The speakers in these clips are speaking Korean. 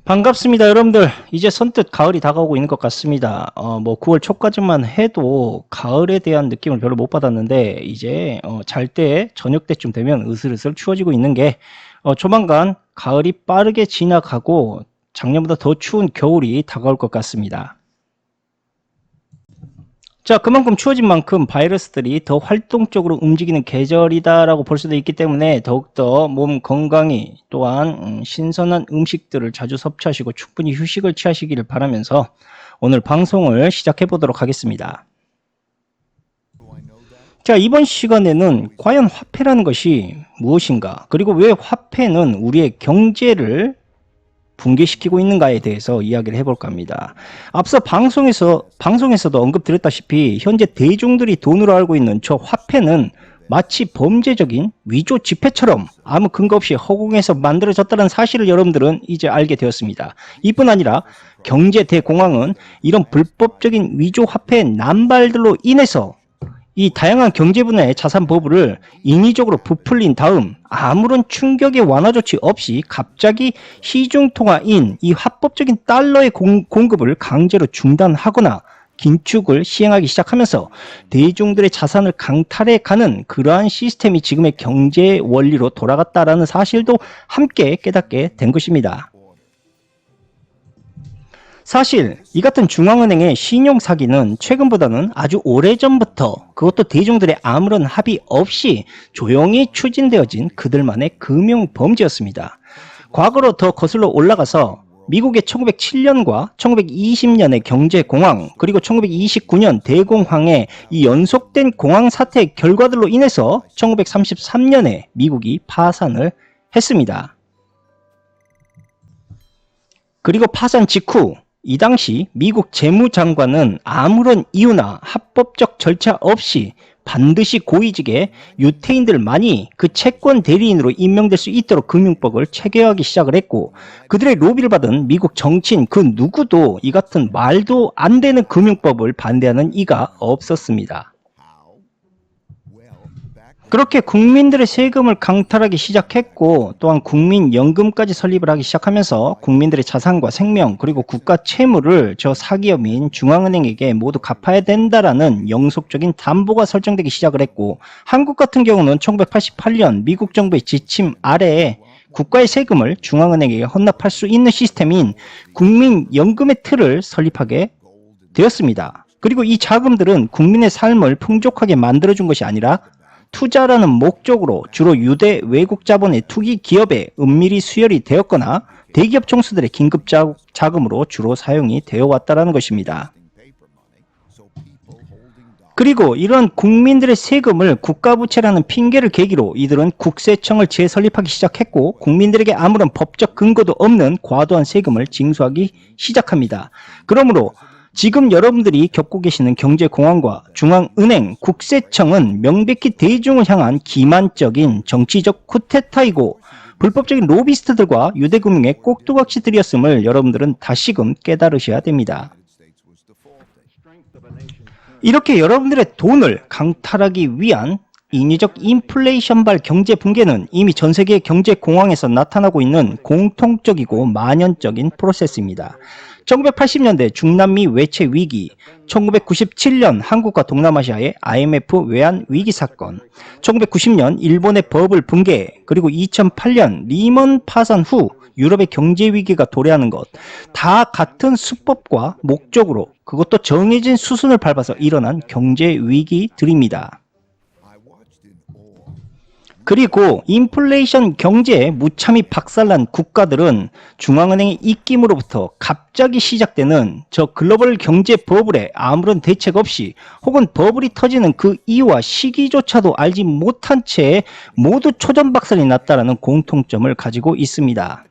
반갑습니다, 여러분들. 이제 선뜻 가을이 다가오고 있는 것 같습니다. 9월 초까지만 해도 가을에 대한 느낌을 별로 못 받았는데 이제 잘 때 저녁 때쯤 되면 으슬으슬 추워지고 있는 게 조만간 가을이 빠르게 지나가고 작년보다 더 추운 겨울이 다가올 것 같습니다. 자, 그만큼 추워진 만큼 바이러스들이 더 활동적으로 움직이는 계절이다라고 볼 수도 있기 때문에 더욱더 몸 건강히 또한 신선한 음식들을 자주 섭취하시고 충분히 휴식을 취하시기를 바라면서 오늘 방송을 시작해 보도록 하겠습니다. 자, 이번 시간에는 과연 화폐라는 것이 무엇인가, 그리고 왜 화폐는 우리의 경제를 붕괴시키고 있는가에 대해서 이야기를 해볼까 합니다. 앞서 방송에서도 언급드렸다시피 현재 대중들이 돈으로 알고 있는 저 화폐는 마치 범죄적인 위조 지폐처럼 아무 근거 없이 허공에서 만들어졌다는 사실을 여러분들은 이제 알게 되었습니다. 이뿐 아니라 경제 대공황은 이런 불법적인 위조 화폐의 남발들로 인해서 이 다양한 경제 분야의 자산 보부를 인위적으로 부풀린 다음 아무런 충격의 완화 조치 없이 갑자기 시중통화인 이 합법적인 달러의 공급을 강제로 중단하거나 긴축을 시행하기 시작하면서 대중들의 자산을 강탈해 가는 그러한 시스템이 지금의 경제 원리로 돌아갔다라는 사실도 함께 깨닫게 된 것입니다. 사실 이 같은 중앙은행의 신용사기는 최근보다는 아주 오래전부터, 그것도 대중들의 아무런 합의 없이 조용히 추진되어진 그들만의 금융범죄였습니다. 과거로 더 거슬러 올라가서 미국의 1907년과 1920년의 경제공황, 그리고 1929년 대공황의 이 연속된 공황 사태의 결과들로 인해서 1933년에 미국이 파산을 했습니다. 그리고 파산 직후 이 당시 미국 재무장관은 아무런 이유나 합법적 절차 없이 반드시 고위직의 유태인들만이 그 채권 대리인으로 임명될 수 있도록 금융법을 체계화하기 시작을 했고, 그들의 로비를 받은 미국 정치인 그 누구도 이 같은 말도 안 되는 금융법을 반대하는 이가 없었습니다. 그렇게 국민들의 세금을 강탈하기 시작했고, 또한 국민연금까지 설립을 하기 시작하면서 국민들의 자산과 생명, 그리고 국가 채무를 저 사기업인 중앙은행에게 모두 갚아야 된다라는 영속적인 담보가 설정되기 시작을 했고, 한국 같은 경우는 1988년 미국 정부의 지침 아래에 국가의 세금을 중앙은행에게 헌납할 수 있는 시스템인 국민연금의 틀을 설립하게 되었습니다. 그리고 이 자금들은 국민의 삶을 풍족하게 만들어준 것이 아니라 투자라는 목적으로 주로 유대 외국 자본의 투기 기업에 은밀히 수혈이 되었거나 대기업 총수들의 긴급 자금으로 주로 사용이 되어 왔다는 것입니다. 그리고 이런 국민들의 세금을 국가부채라는 핑계를 계기로 이들은 국세청을 재설립하기 시작했고, 국민들에게 아무런 법적 근거도 없는 과도한 세금을 징수하기 시작합니다. 그러므로 지금 여러분들이 겪고 계시는 경제공황과 중앙은행, 국세청은 명백히 대중을 향한 기만적인 정치적 쿠데타이고 불법적인 로비스트들과 유대금융의 꼭두각시들이었음을 여러분들은 다시금 깨달으셔야 됩니다. 이렇게 여러분들의 돈을 강탈하기 위한 인위적 인플레이션발 경제 붕괴는 이미 전 세계의 경제 공황에서 나타나고 있는 공통적이고 만연적인 프로세스입니다. 1980년대 중남미 외채 위기, 1997년 한국과 동남아시아의 IMF 외환 위기 사건, 1990년 일본의 버블 붕괴, 그리고 2008년 리먼 파산 후 유럽의 경제 위기가 도래하는 것, 다 같은 수법과 목적으로, 그것도 정해진 수순을 밟아서 일어난 경제 위기들입니다. 그리고 인플레이션 경제에 무참히 박살난 국가들은 중앙은행의 입김으로부터 갑자기 시작되는 저 글로벌 경제 버블에 아무런 대책 없이, 혹은 버블이 터지는 그 이유와 시기조차도 알지 못한 채 모두 초전박살이 났다는 공통점을 가지고 있습니다.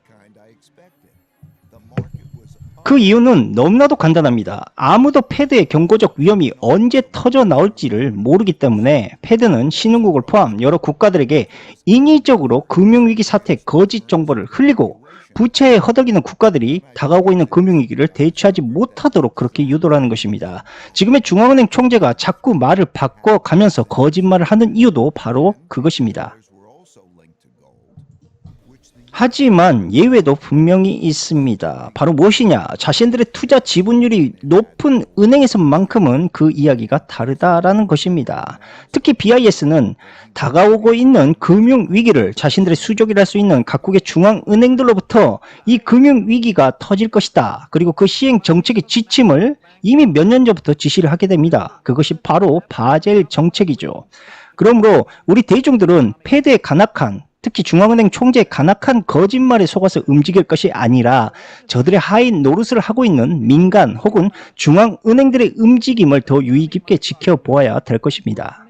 그 이유는 너무나도 간단합니다. 아무도 패드의 경고적 위험이 언제 터져 나올지를 모르기 때문에 패드는 신흥국을 포함 여러 국가들에게 인위적으로 금융위기 사태의 거짓 정보를 흘리고, 부채에 허덕이는 국가들이 다가오고 있는 금융위기를 대처하지 못하도록 그렇게 유도를 하는 것입니다. 지금의 중앙은행 총재가 자꾸 말을 바꿔가면서 거짓말을 하는 이유도 바로 그것입니다. 하지만 예외도 분명히 있습니다. 바로 무엇이냐? 자신들의 투자 지분율이 높은 은행에서만큼은 그 이야기가 다르다라는 것입니다. 특히 BIS는 다가오고 있는 금융위기를 자신들의 수족이라 할 수 있는 각국의 중앙은행들로부터 이 금융위기가 터질 것이다. 그리고 그 시행 정책의 지침을 이미 몇 년 전부터 지시를 하게 됩니다. 그것이 바로 바젤 정책이죠. 그러므로 우리 대중들은 패드의 간악한, 특히 중앙은행 총재의 간악한 거짓말에 속아서 움직일 것이 아니라 저들의 하인 노릇을 하고 있는 민간 혹은 중앙은행들의 움직임을 더 유의 깊게 지켜보아야 될 것입니다.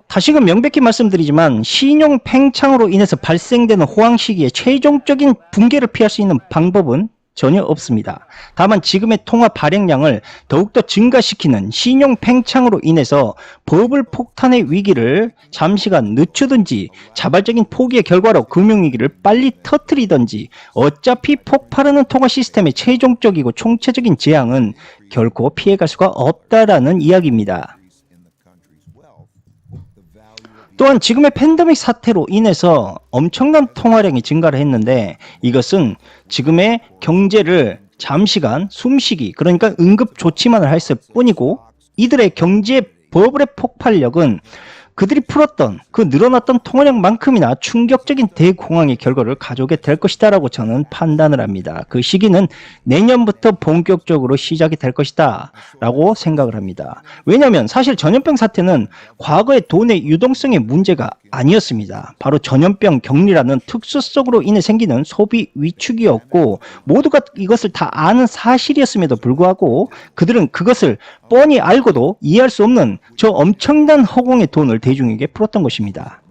다시금 명백히 말씀드리지만 신용 팽창으로 인해서 발생되는 호황 시기에 최종적인 붕괴를 피할 수 있는 방법은 전혀 없습니다. 다만 지금의 통화 발행량을 더욱더 증가시키는 신용 팽창으로 인해서 버블 폭탄의 위기를 잠시간 늦추든지 자발적인 포기의 결과로 금융위기를 빨리 터뜨리든지 어차피 폭발하는 통화 시스템의 최종적이고 총체적인 재앙은 결코 피해갈 수가 없다라는 이야기입니다. 또한 지금의 팬데믹 사태로 인해서 엄청난 통화량이 증가를 했는데 이것은 지금의 경제를 잠시간 숨쉬기, 그러니까 응급조치만을 했을 뿐이고 이들의 경제 버블의 폭발력은 그들이 풀었던 그 늘어났던 통화량만큼이나 충격적인 대공황의 결과를 가져오게 될 것이다 라고 저는 판단을 합니다. 그 시기는 내년부터 본격적으로 시작이 될 것이다 라고 생각을 합니다. 왜냐하면 사실 전염병 사태는 과거의 돈의 유동성의 문제가 아니었습니다. 바로 전염병 격리라는 특수성으로 인해 생기는 소비 위축이었고 모두가 이것을 다 아는 사실이었음에도 불구하고 그들은 그것을 뻔히 알고도 이해할 수 없는 저 엄청난 허공의 돈을 대중에게 풀었던 것입니다.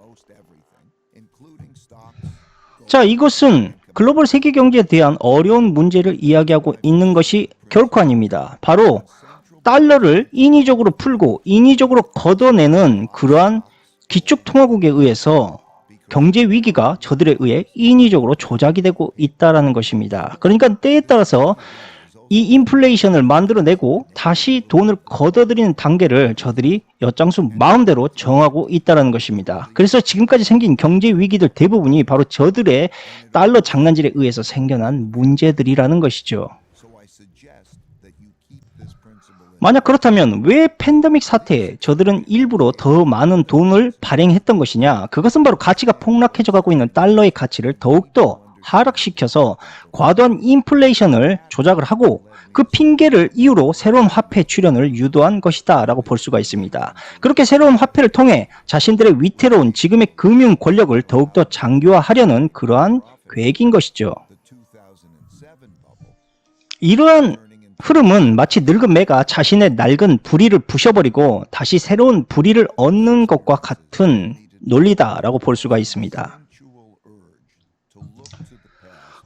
자, 이것은 글로벌 세계 경제에 대한 어려운 문제를 이야기하고 있는 것이 결코 아닙니다. 바로 달러를 인위적으로 풀고 인위적으로 걷어내는 그러한 기축통화국에 의해서 경제 위기가 저들에 의해 인위적으로 조작이 되고 있다는 것입니다. 그러니까 때에 따라서 이 인플레이션을 만들어내고 다시 돈을 걷어들이는 단계를 저들이 엿장수 마음대로 정하고 있다는 것입니다. 그래서 지금까지 생긴 경제 위기들 대부분이 바로 저들의 달러 장난질에 의해서 생겨난 문제들이라는 것이죠. 만약 그렇다면 왜 팬데믹 사태에 저들은 일부러 더 많은 돈을 발행했던 것이냐? 그것은 바로 가치가 폭락해져 가고 있는 달러의 가치를 더욱더 하락시켜서 과도한 인플레이션을 조작을 하고 그 핑계를 이유로 새로운 화폐 출현을 유도한 것이다 라고 볼 수가 있습니다. 그렇게 새로운 화폐를 통해 자신들의 위태로운 지금의 금융 권력을 더욱더 장기화하려는 그러한 계획인 것이죠. 이러한 흐름은 마치 늙은 매가 자신의 낡은 부리를 부셔버리고 다시 새로운 부리를 얻는 것과 같은 논리다라고 볼 수가 있습니다.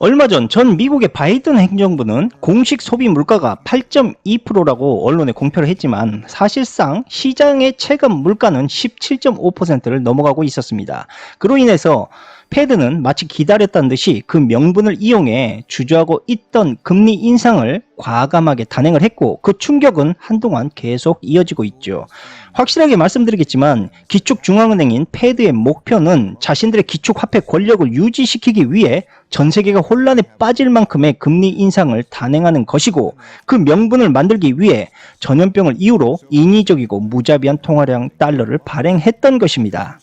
얼마 전 미국의 바이든 행정부는 공식 소비 물가가 8.2%라고 언론에 공표를 했지만 사실상 시장의 체감 물가는 17.5%를 넘어가고 있었습니다. 그로 인해서 패드는 마치 기다렸다는 듯이 그 명분을 이용해 주저하고 있던 금리 인상을 과감하게 단행을 했고 그 충격은 한동안 계속 이어지고 있죠. 확실하게 말씀드리겠지만 기축중앙은행인 패드의 목표는 자신들의 기축화폐 권력을 유지시키기 위해 전 세계가 혼란에 빠질 만큼의 금리 인상을 단행하는 것이고 그 명분을 만들기 위해 전염병을 이유로 인위적이고 무자비한 통화량 달러를 발행했던 것입니다.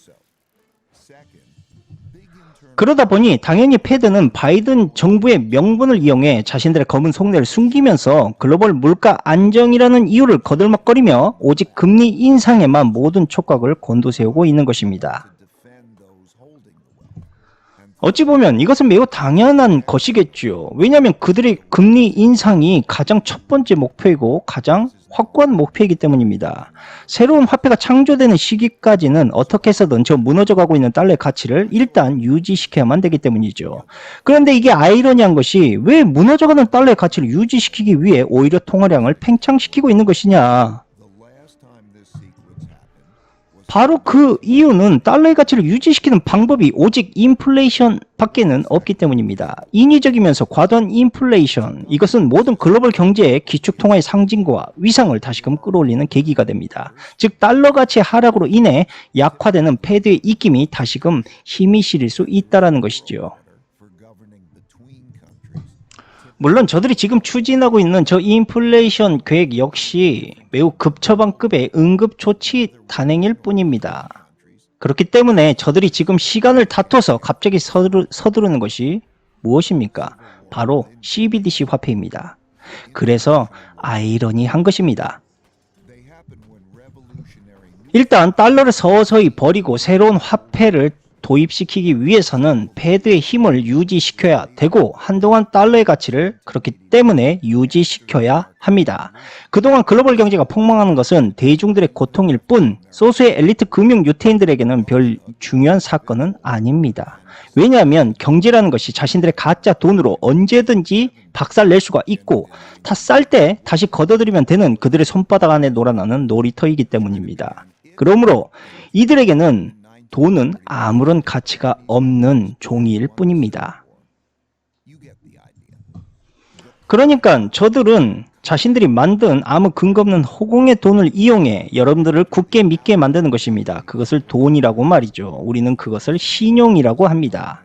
그러다 보니 당연히 패드는 바이든 정부의 명분을 이용해 자신들의 검은 속내를 숨기면서 글로벌 물가 안정이라는 이유를 거들먹거리며 오직 금리 인상에만 모든 촉각을 곤두세우고 있는 것입니다. 어찌 보면 이것은 매우 당연한 것이겠죠. 왜냐하면 그들의 금리 인상이 가장 첫 번째 목표이고 가장 확고한 목표이기 때문입니다. 새로운 화폐가 창조되는 시기까지는 어떻게 해서든 저 무너져가고 있는 달러의 가치를 일단 유지시켜야만 되기 때문이죠. 그런데 이게 아이러니한 것이 왜 무너져가는 달러의 가치를 유지시키기 위해 오히려 통화량을 팽창시키고 있는 것이냐. 바로 그 이유는 달러의 가치를 유지시키는 방법이 오직 인플레이션 밖에는 없기 때문입니다. 인위적이면서 과도한 인플레이션, 이것은 모든 글로벌 경제의 기축통화의 상징과 위상을 다시금 끌어올리는 계기가 됩니다. 즉 달러 가치의 하락으로 인해 약화되는 패드의 입김이 다시금 힘이 실릴 수 있다는 것이죠. 물론 저들이 지금 추진하고 있는 저 인플레이션 계획 역시 매우 급처방급의 응급조치 단행일 뿐입니다. 그렇기 때문에 저들이 지금 시간을 다퉈서 갑자기 서두르는 것이 무엇입니까? 바로 CBDC 화폐입니다. 그래서 아이러니한 것입니다. 일단 달러를 서서히 버리고 새로운 화폐를 도입시키기 위해서는 패드의 힘을 유지시켜야 되고 한동안 달러의 가치를 그렇기 때문에 유지시켜야 합니다. 그동안 글로벌 경제가 폭망하는 것은 대중들의 고통일 뿐 소수의 엘리트 금융 유태인들에게는 별 중요한 사건은 아닙니다. 왜냐하면 경제라는 것이 자신들의 가짜 돈으로 언제든지 박살낼 수가 있고 다 쌀 때 다시 걷어들이면 되는 그들의 손바닥 안에 놀아나는 놀이터이기 때문입니다. 그러므로 이들에게는 돈은 아무런 가치가 없는 종이일 뿐입니다. 그러니까 저들은 자신들이 만든 아무 근거 없는 허공의 돈을 이용해 여러분들을 굳게 믿게 만드는 것입니다. 그것을 돈이라고 말이죠. 우리는 그것을 신용이라고 합니다.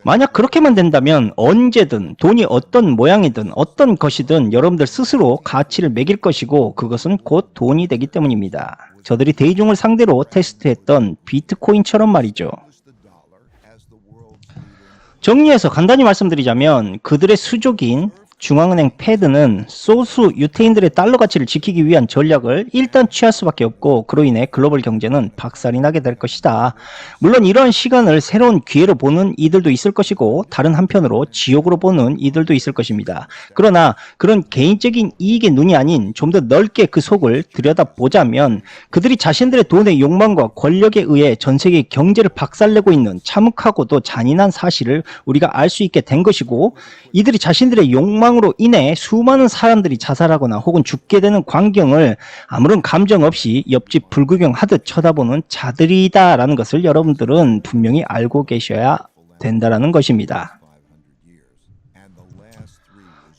만약 그렇게만 된다면 언제든 돈이 어떤 모양이든 어떤 것이든 여러분들 스스로 가치를 매길 것이고 그것은 곧 돈이 되기 때문입니다. 저들이 대중을 상대로 테스트했던 비트코인처럼 말이죠. 정리해서 간단히 말씀드리자면 그들의 수족인 중앙은행 패드는 소수 유태인들의 달러 가치를 지키기 위한 전략을 일단 취할 수밖에 없고 그로 인해 글로벌 경제는 박살이 나게 될 것이다. 물론 이러한 시간을 새로운 기회로 보는 이들도 있을 것이고 다른 한편으로 지옥으로 보는 이들도 있을 것입니다. 그러나 그런 개인적인 이익의 눈이 아닌 좀 더 넓게 그 속을 들여다보자면 그들이 자신들의 돈의 욕망과 권력에 의해 전 세계 경제를 박살내고 있는 참혹하고도 잔인한 사실을 우리가 알 수 있게 된 것이고 이들이 자신들의 욕망으로 인해 수많은 사람들이 자살하거나 혹은 죽게 되는 광경을 아무런 감정 없이 옆집 불구경하듯 쳐다보는 자들이다라는 것을 여러분들은 분명히 알고 계셔야 된다는 것입니다.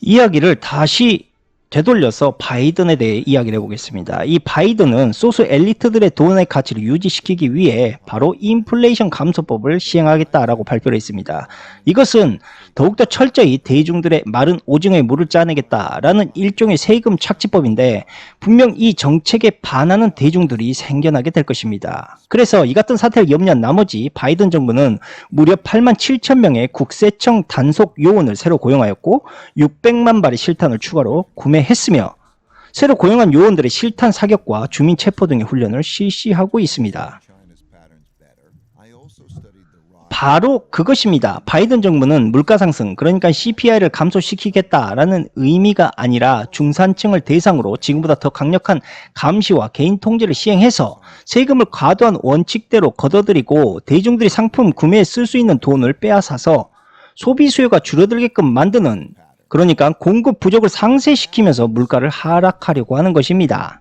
이야기를 다시 되돌려서 바이든에 대해 이야기를 해보겠습니다. 이 바이든은 소수 엘리트들의 돈의 가치를 유지시키기 위해 바로 인플레이션 감소법을 시행하겠다라고 발표를 했습니다. 이것은 더욱더 철저히 대중들의 마른 오징어에 물을 짜내겠다라는 일종의 세금 착취법인데 분명 이 정책에 반하는 대중들이 생겨나게 될 것입니다. 그래서 이 같은 사태를 염려한 나머지 바이든 정부는 무려 8만 7천 명의 국세청 단속 요원을 새로 고용하였고 600만 발의 실탄을 추가로 구매했으며 새로 고용한 요원들의 실탄 사격과 주민 체포 등의 훈련을 실시하고 있습니다. 바로 그것입니다. 바이든 정부는 물가 상승, 그러니까 CPI를 감소시키겠다라는 의미가 아니라 중산층을 대상으로 지금보다 더 강력한 감시와 개인 통제를 시행해서 세금을 과도한 원칙대로 걷어들이고 대중들이 상품 구매에 쓸 수 있는 돈을 빼앗아서 소비 수요가 줄어들게끔 만드는, 그러니까 공급 부족을 상쇄시키면서 물가를 하락하려고 하는 것입니다.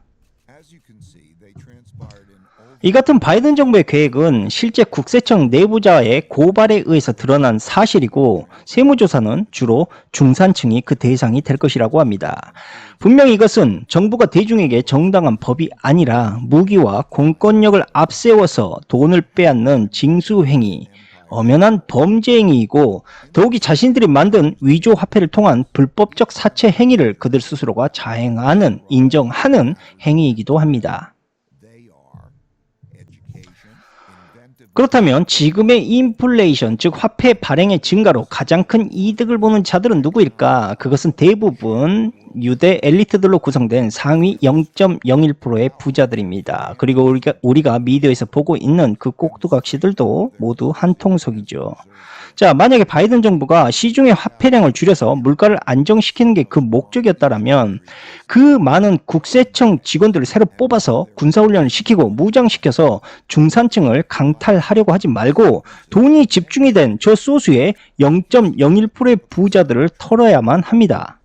이 같은 바이든 정부의 계획은 실제 국세청 내부자의 고발에 의해서 드러난 사실이고 세무조사는 주로 중산층이 그 대상이 될 것이라고 합니다. 분명히 이것은 정부가 대중에게 정당한 법이 아니라 무기와 공권력을 앞세워서 돈을 빼앗는 징수행위, 엄연한 범죄 행위이고 더욱이 자신들이 만든 위조 화폐를 통한 불법적 사채 행위를 그들 스스로가 자행하는, 인정하는 행위이기도 합니다. 그렇다면 지금의 인플레이션, 즉 화폐 발행의 증가로 가장 큰 이득을 보는 자들은 누구일까? 그것은 대부분 유대 엘리트들로 구성된 상위 0.01%의 부자들입니다. 그리고 우리가 미디어에서 보고 있는 그 꼭두각시들도 모두 한 통속이죠. 자, 만약에 바이든 정부가 시중의 화폐량을 줄여서 물가를 안정시키는 게 그 목적이었다면 그 많은 국세청 직원들을 새로 뽑아서 군사훈련을 시키고 무장시켜서 중산층을 강탈하려고 하지 말고 돈이 집중이 된 저 소수의 0.01%의 부자들을 털어야만 합니다.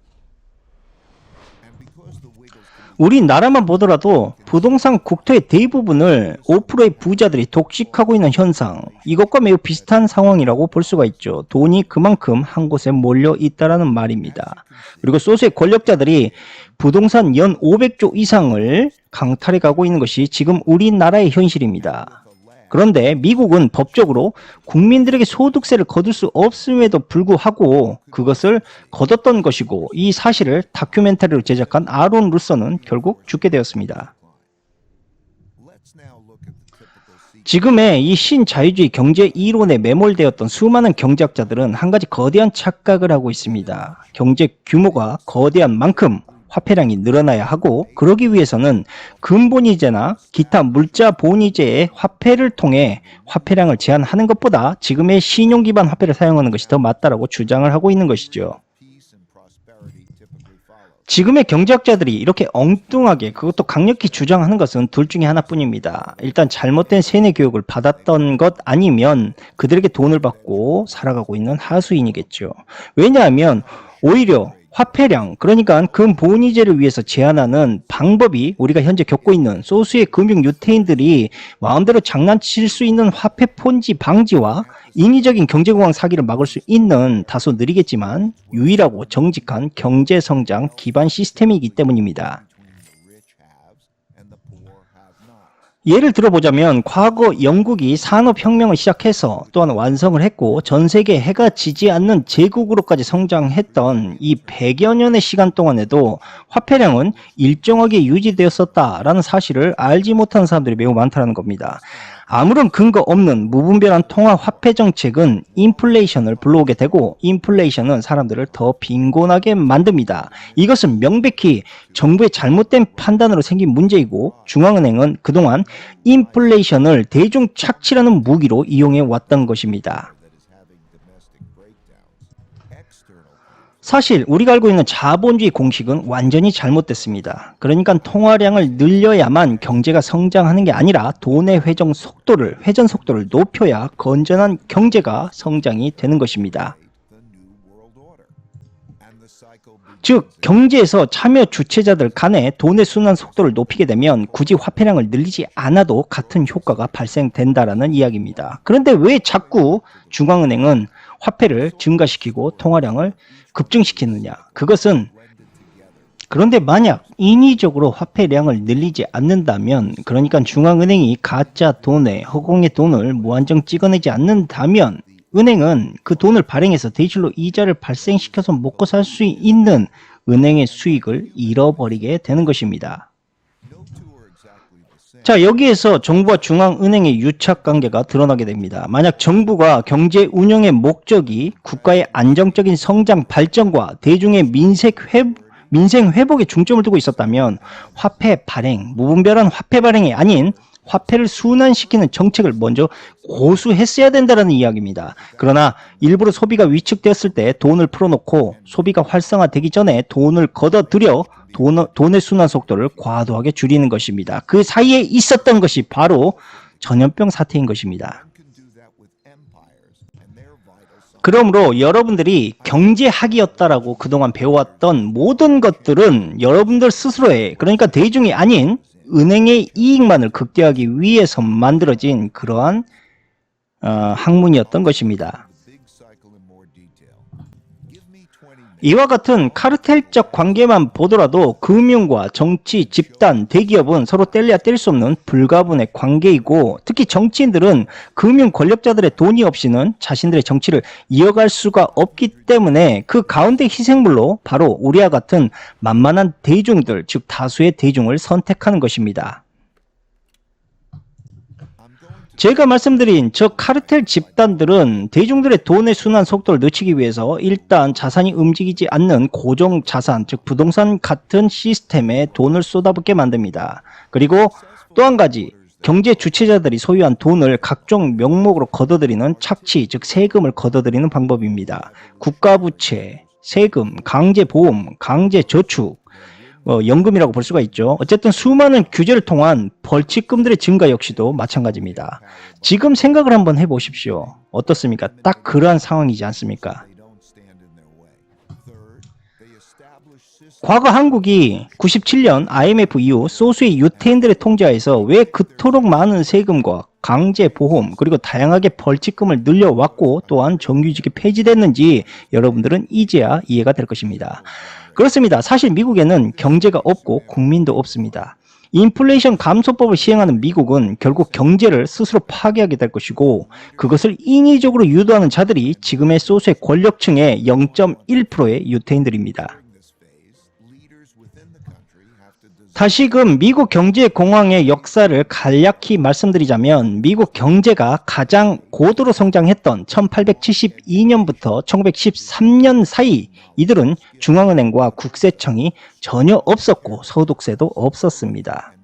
우리나라만 보더라도 부동산 국토의 대부분을 5%의 부자들이 독식하고 있는 현상, 이것과 매우 비슷한 상황이라고 볼 수가 있죠. 돈이 그만큼 한 곳에 몰려 있다라는 말입니다. 그리고 소수의 권력자들이 부동산 연 500조 이상을 강탈해 가고 있는 것이 지금 우리나라의 현실입니다. 그런데 미국은 법적으로 국민들에게 소득세를 거둘 수 없음에도 불구하고 그것을 거뒀던 것이고, 이 사실을 다큐멘터리로 제작한 아론 루서는 결국 죽게 되었습니다. 지금의 이 신자유주의 경제 이론에 매몰되었던 수많은 경제학자들은 한 가지 거대한 착각을 하고 있습니다. 경제 규모가 거대한 만큼 화폐량이 늘어나야 하고, 그러기 위해서는 근본이제나 기타 물자 본위제의 화폐를 통해 화폐량을 제한하는 것보다 지금의 신용 기반 화폐를 사용하는 것이 더 맞다라고 주장을 하고 있는 것이죠. 지금의 경제학자들이 이렇게 엉뚱하게, 그것도 강력히 주장하는 것은 둘 중에 하나뿐입니다. 일단 잘못된 세뇌 교육을 받았던 것 아니면 그들에게 돈을 받고 살아가고 있는 하수인이겠죠. 왜냐하면 오히려 화폐량, 그러니까 근본위제를 위해서 제한하는 방법이 우리가 현재 겪고 있는 소수의 금융 유태인들이 마음대로 장난칠 수 있는 화폐 폰지 방지와 인위적인 경제공황 사기를 막을 수 있는 다소 느리겠지만 유일하고 정직한 경제성장 기반 시스템이기 때문입니다. 예를 들어보자면 과거 영국이 산업혁명을 시작해서 또한 완성을 했고 전 세계에 해가 지지 않는 제국으로까지 성장했던 이 100여 년의 시간 동안에도 화폐량은 일정하게 유지되었었다라는 사실을 알지 못하는 사람들이 매우 많다는 겁니다. 아무런 근거 없는 무분별한 통화 화폐 정책은 인플레이션을 불러오게 되고, 인플레이션은 사람들을 더 빈곤하게 만듭니다. 이것은 명백히 정부의 잘못된 판단으로 생긴 문제이고, 중앙은행은 그동안 인플레이션을 대중 착취라는 무기로 이용해 왔던 것입니다. 사실 우리가 알고 있는 자본주의 공식은 완전히 잘못됐습니다. 그러니까 통화량을 늘려야만 경제가 성장하는 게 아니라 돈의 회전 속도를 높여야 건전한 경제가 성장이 되는 것입니다. 즉 경제에서 참여 주체자들 간의 돈의 순환 속도를 높이게 되면 굳이 화폐량을 늘리지 않아도 같은 효과가 발생된다라는 이야기입니다. 그런데 왜 자꾸 중앙은행은 화폐를 증가시키고 통화량을 급증시키느냐? 그것은, 그런데 만약 인위적으로 화폐량을 늘리지 않는다면, 그러니까 중앙은행이 가짜 돈에 허공의 돈을 무한정 찍어내지 않는다면 은행은 그 돈을 발행해서 대출로 이자를 발생시켜서 먹고 살 수 있는 은행의 수익을 잃어버리게 되는 것입니다. 자, 여기에서 정부와 중앙은행의 유착관계가 드러나게 됩니다. 만약 정부가 경제 운영의 목적이 국가의 안정적인 성장 발전과 대중의 민생 회복에 중점을 두고 있었다면 화폐 발행, 무분별한 화폐 발행이 아닌 화폐를 순환시키는 정책을 먼저 고수했어야 된다는 이야기입니다. 그러나 일부러 소비가 위축되었을 때 돈을 풀어놓고 소비가 활성화되기 전에 돈을 걷어들여 돈의 순환 속도를 과도하게 줄이는 것입니다. 그 사이에 있었던 것이 바로 전염병 사태인 것입니다. 그러므로 여러분들이 경제학이었다라고 그동안 배워왔던 모든 것들은 여러분들 스스로의, 그러니까 대중이 아닌 은행의 이익만을 극대화하기 위해서 만들어진 그러한 학문이었던 것입니다. 이와 같은 카르텔적 관계만 보더라도 금융과 정치, 집단, 대기업은 서로 뗄래야 뗄 수 없는 불가분의 관계이고, 특히 정치인들은 금융 권력자들의 돈이 없이는 자신들의 정치를 이어갈 수가 없기 때문에 그 가운데 희생물로 바로 우리와 같은 만만한 대중들, 즉 다수의 대중을 선택하는 것입니다. 제가 말씀드린 저 카르텔 집단들은 대중들의 돈의 순환 속도를 늦추기 위해서 일단 자산이 움직이지 않는 고정자산, 즉 부동산 같은 시스템에 돈을 쏟아붓게 만듭니다. 그리고 또 한 가지, 경제 주체자들이 소유한 돈을 각종 명목으로 걷어들이는 착취, 즉 세금을 걷어들이는 방법입니다. 국가부채, 세금, 강제보험, 강제저축, 연금이라고 볼 수가 있죠. 어쨌든 수많은 규제를 통한 벌칙금들의 증가 역시도 마찬가지입니다. 지금 생각을 한번 해보십시오. 어떻습니까? 딱 그러한 상황이지 않습니까? 과거 한국이 97년 IMF 이후 소수의 유태인들의 통제하에서 왜 그토록 많은 세금과 강제 보험 그리고 다양하게 벌칙금을 늘려왔고 또한 정규직이 폐지됐는지 여러분들은 이제야 이해가 될 것입니다. 그렇습니다. 사실 미국에는 경제가 없고 국민도 없습니다. 인플레이션 감소법을 시행하는 미국은 결국 경제를 스스로 파괴하게 될 것이고 그것을 인위적으로 유도하는 자들이 지금의 소수의 권력층의 0.1%의 유태인들입니다. 다시금 미국 경제 공황의 역사를 간략히 말씀드리자면 미국 경제가 가장 고도로 성장했던 1872년부터 1913년 사이 이들은 중앙은행과 국세청이 전혀 없었고 소득세도 없었습니다.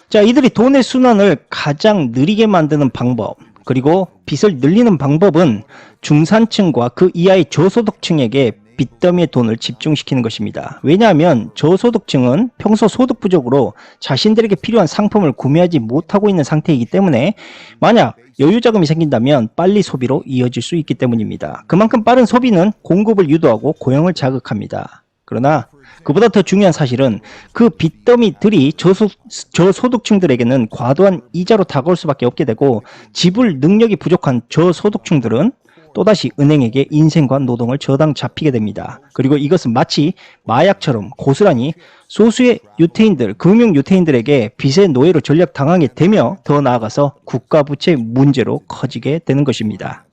자, 이들이 돈의 순환을 가장 느리게 만드는 방법 그리고 빚을 늘리는 방법은 중산층과 그 이하의 저소득층에게 빚더미의 돈을 집중시키는 것입니다. 왜냐하면 저소득층은 평소 소득 부족으로 자신들에게 필요한 상품을 구매하지 못하고 있는 상태이기 때문에 만약 여유자금이 생긴다면 빨리 소비로 이어질 수 있기 때문입니다. 그만큼 빠른 소비는 공급을 유도하고 고용을 자극합니다. 그러나 그보다 더 중요한 사실은 그 빚더미들이 저소득층들에게는 과도한 이자로 다가올 수밖에 없게 되고 지불 능력이 부족한 저소득층들은 또다시 은행에게 인생과 노동을 저당 잡히게 됩니다. 그리고 이것은 마치 마약처럼 고스란히 소수의 유태인들, 금융 유태인들에게 빚의 노예로 전락당하게 되며 더 나아가서 국가 부채 문제로 커지게 되는 것입니다.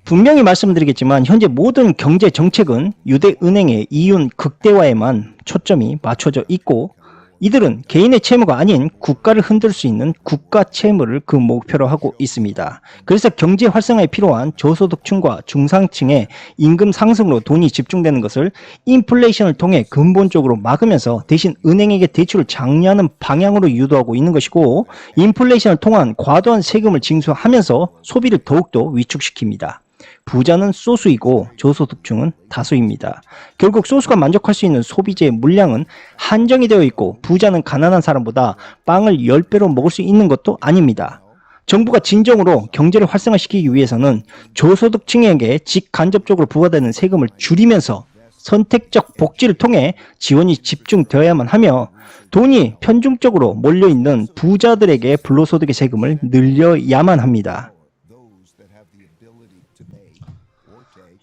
분명히 말씀드리겠지만 현재 모든 경제 정책은 유대은행의 이윤 극대화에만 초점이 맞춰져 있고 이들은 개인의 채무가 아닌 국가를 흔들 수 있는 국가 채무를 그 목표로 하고 있습니다. 그래서 경제 활성화에 필요한 저소득층과 중상층의 임금 상승으로 돈이 집중되는 것을 인플레이션을 통해 근본적으로 막으면서 대신 은행에게 대출을 장려하는 방향으로 유도하고 있는 것이고 인플레이션을 통한 과도한 세금을 징수하면서 소비를 더욱더 위축시킵니다. 부자는 소수이고 저소득층은 다수입니다. 결국 소수가 만족할 수 있는 소비재의 물량은 한정이 되어 있고 부자는 가난한 사람보다 빵을 10배로 먹을 수 있는 것도 아닙니다. 정부가 진정으로 경제를 활성화시키기 위해서는 저소득층에게 직간접적으로 부과되는 세금을 줄이면서 선택적 복지를 통해 지원이 집중되어야만 하며 돈이 편중적으로 몰려있는 부자들에게 불로소득의 세금을 늘려야만 합니다.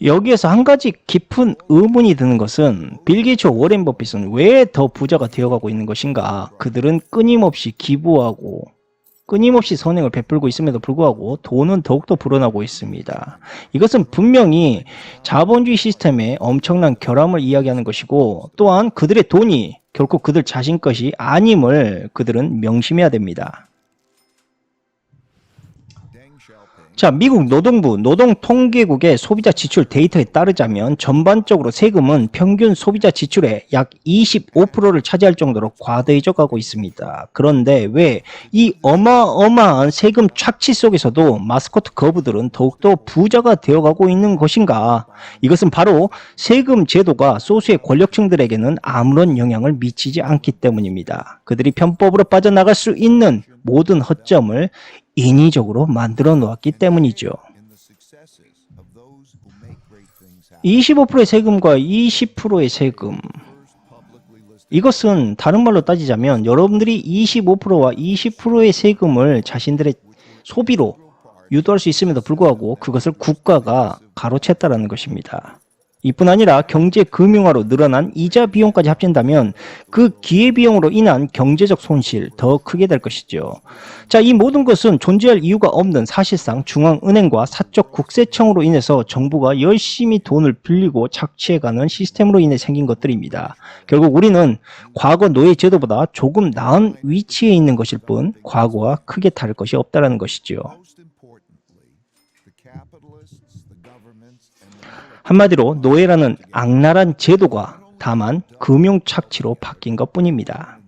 여기에서 한 가지 깊은 의문이 드는 것은 빌 게이츠와 워렌 버핏은 왜 더 부자가 되어가고 있는 것인가? 그들은 끊임없이 기부하고 끊임없이 선행을 베풀고 있음에도 불구하고 돈은 더욱더 불어나고 있습니다. 이것은 분명히 자본주의 시스템의 엄청난 결함을 이야기하는 것이고 또한 그들의 돈이 결코 그들 자신 것이 아님을 그들은 명심해야 됩니다. 자, 미국 노동부 노동통계국의 소비자 지출 데이터에 따르자면 전반적으로 세금은 평균 소비자 지출의 약 25%를 차지할 정도로 과대해져가고 있습니다. 그런데 왜 이 어마어마한 세금 착취 속에서도 마스코트 거부들은 더욱더 부자가 되어가고 있는 것인가? 이것은 바로 세금 제도가 소수의 권력층들에게는 아무런 영향을 미치지 않기 때문입니다. 그들이 편법으로 빠져나갈 수 있는 모든 허점을 인위적으로 만들어 놓았기 때문이죠. 25%의 세금과 20%의 세금, 이것은 다른 말로 따지자면 여러분들이 25%와 20%의 세금을 자신들의 소비로 유도할 수 있음에도 불구하고 그것을 국가가 가로챘다라는 것입니다. 이뿐 아니라 경제 금융화로 늘어난 이자 비용까지 합친다면 그 기회비용으로 인한 경제적 손실 더 크게 될 것이죠. 자, 이 모든 것은 존재할 이유가 없는 사실상 중앙은행과 사적 국세청으로 인해서 정부가 열심히 돈을 빌리고 착취해가는 시스템으로 인해 생긴 것들입니다. 결국 우리는 과거 노예 제도보다 조금 나은 위치에 있는 것일 뿐 과거와 크게 다를 것이 없다는 것이죠. 한마디로 노예라는 악랄한 제도가 다만 금융 착취로 바뀐 것뿐입니다.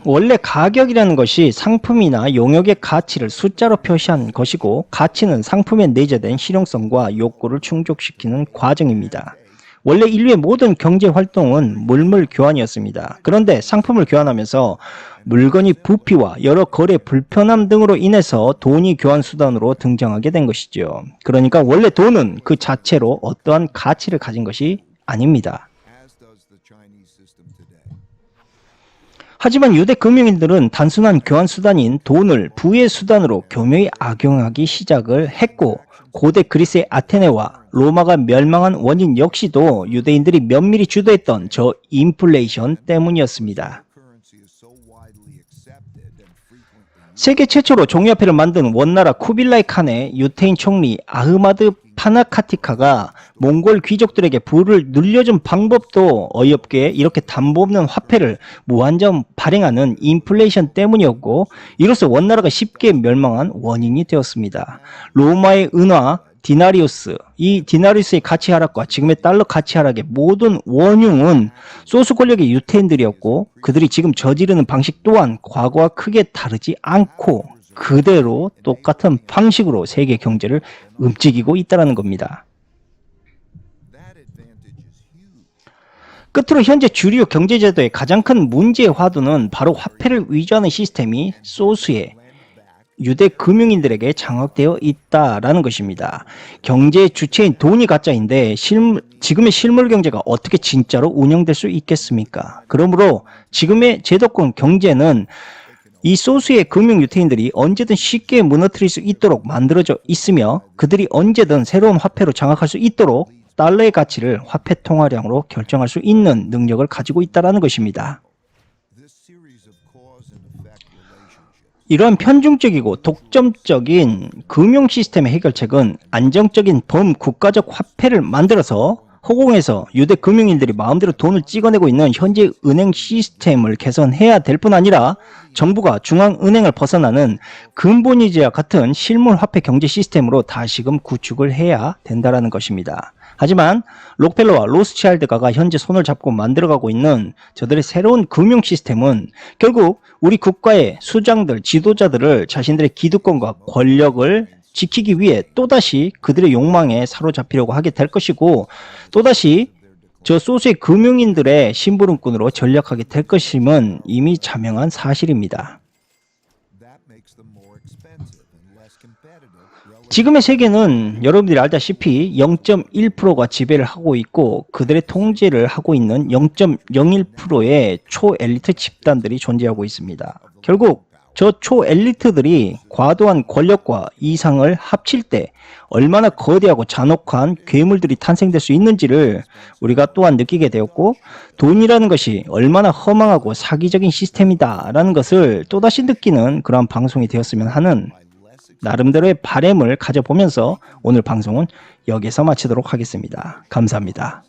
원래 가격이라는 것이 상품이나 용역의 가치를 숫자로 표시한 것이고 가치는 상품에 내재된 실용성과 욕구를 충족시키는 과정입니다. 원래 인류의 모든 경제 활동은 물물 교환이었습니다. 그런데 상품을 교환하면서 물건이 부피와 여러 거래 불편함 등으로 인해서 돈이 교환 수단으로 등장하게 된 것이죠. 그러니까 원래 돈은 그 자체로 어떠한 가치를 가진 것이 아닙니다. 하지만 유대 금융인들은 단순한 교환 수단인 돈을 부의 수단으로 교묘히 악용하기 시작을 했고, 고대 그리스의 아테네와 로마가 멸망한 원인 역시도 유대인들이 면밀히 주도했던 저 인플레이션 때문이었습니다. 세계 최초로 종이화폐를 만든 원나라 쿠빌라이 칸의 유태인 총리 아흐마드 파나카티카가 몽골 귀족들에게 부를 늘려준 방법도 어이없게 이렇게 담보 없는 화폐를 무한정 발행하는 인플레이션 때문이었고, 이로써 원나라가 쉽게 멸망한 원인이 되었습니다. 로마의 은화 디나리우스, 이 디나리우스의 가치 하락과 지금의 달러 가치 하락의 모든 원흉은 소수 권력의 유태인들이었고, 그들이 지금 저지르는 방식 또한 과거와 크게 다르지 않고 그대로 똑같은 방식으로 세계 경제를 움직이고 있다는 겁니다. 끝으로 현재 주류 경제제도의 가장 큰 문제의 화두는 바로 화폐를 위조하는 시스템이 소수의 유대 금융인들에게 장악되어 있다라는 것입니다. 경제의 주체인 돈이 가짜인데 지금의 실물 경제가 어떻게 진짜로 운영될 수 있겠습니까? 그러므로 지금의 제도권 경제는 이 소수의 금융 유태인들이 언제든 쉽게 무너뜨릴 수 있도록 만들어져 있으며, 그들이 언제든 새로운 화폐로 장악할 수 있도록 달러의 가치를 화폐 통화량으로 결정할 수 있는 능력을 가지고 있다는 것입니다. 이러한 편중적이고 독점적인 금융 시스템의 해결책은 안정적인 범국가적 화폐를 만들어서 허공에서 유대 금융인들이 마음대로 돈을 찍어내고 있는 현재 은행 시스템을 개선해야 될 뿐 아니라 정부가 중앙은행을 벗어나는 근본이제와 같은 실물 화폐 경제 시스템으로 다시금 구축을 해야 된다는 것입니다. 하지만 록펠러와 로스차일드가가 현재 손을 잡고 만들어가고 있는 저들의 새로운 금융 시스템은 결국 우리 국가의 수장들, 지도자들을 자신들의 기득권과 권력을 지키기 위해 또다시 그들의 욕망에 사로잡히려고 하게 될 것이고, 또다시 저 소수의 금융인들의 심부름꾼으로 전락하게 될 것임은 이미 자명한 사실입니다. 지금의 세계는 여러분들이 알다시피 0.1%가 지배를 하고 있고, 그들의 통제를 하고 있는 0.01%의 초엘리트 집단들이 존재하고 있습니다. 결국 저 초엘리트들이 과도한 권력과 이상을 합칠 때 얼마나 거대하고 잔혹한 괴물들이 탄생될 수 있는지를 우리가 또한 느끼게 되었고, 돈이라는 것이 얼마나 허망하고 사기적인 시스템이다 라는 것을 또다시 느끼는 그러한 방송이 되었으면 하는 나름대로의 바람을 가져보면서 오늘 방송은 여기서 마치도록 하겠습니다. 감사합니다.